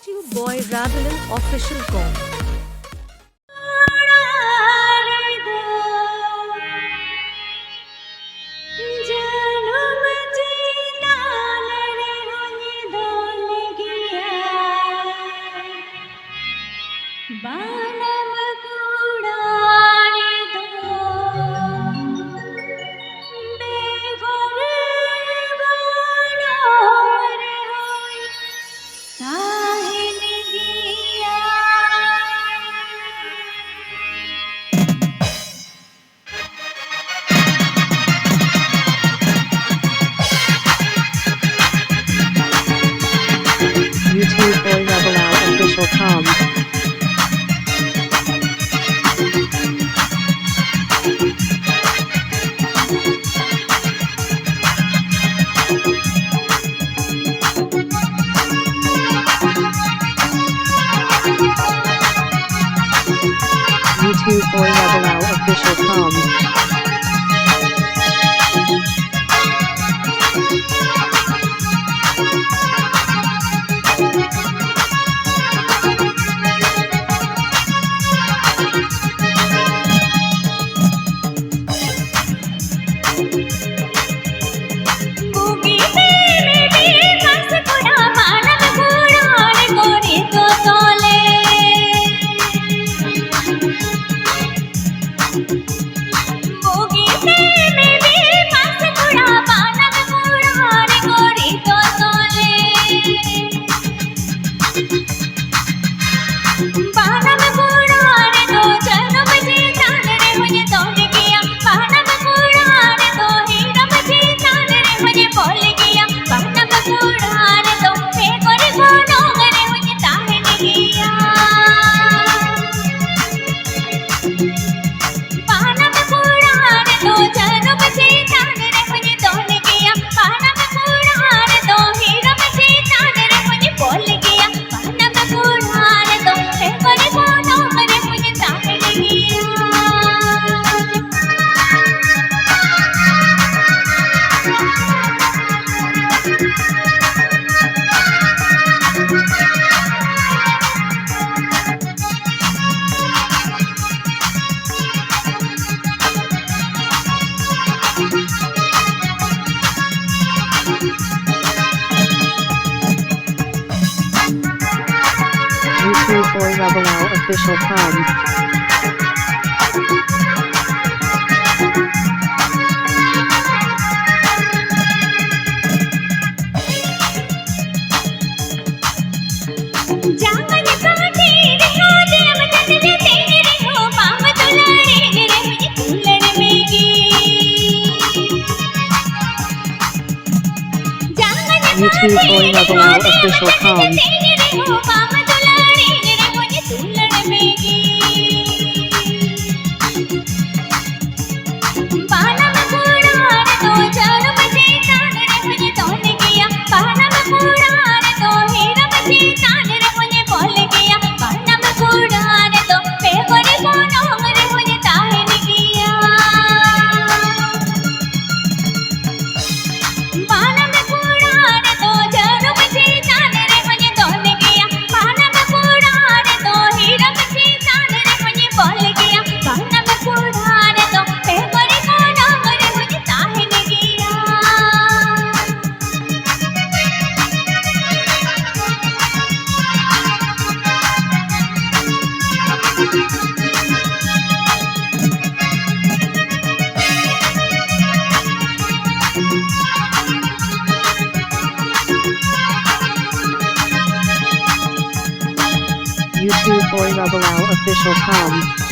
YouTube Boy Ravelan Official Com. YouTube Boy Ravelan Official Com. YouTube Boy Ravelan Official Com. YouTube Boy Ravelan Official Com. YouTube Boy Ravelan Official Com. YouTube Boy Ravelan Official Com.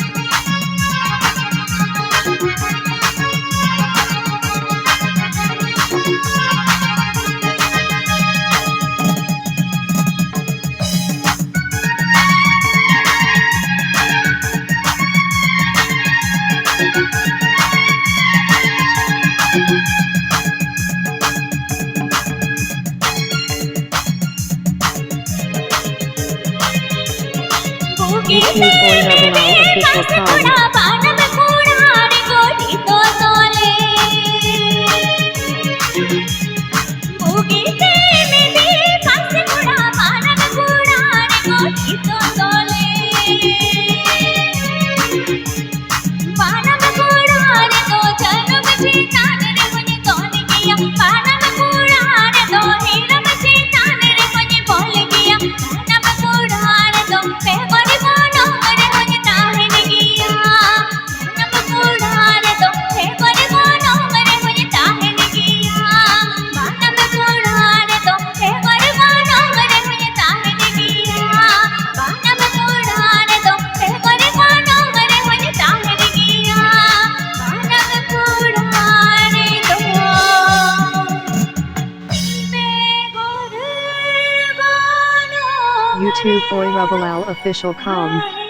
YouTube Boy Ravelan Official Com. गया पानम कुड़ान दो Hiram शैतान रे मुझे बोल गया पानम कुड़ान दो मैं मरी मानो रे मुझे ताहन गया पानम कुड़ान दो मैं मरी मानो रे मुझे ताहन गया पानम कुड़ान दो मैं मरी मानो रे मुझे ताहन गया पानम कुड़ान दो मैं मरी मानो रे मुझे ताहन गया पानम कुड़ान दो मैं गुरबानो YouTube Boy Rubble Official com.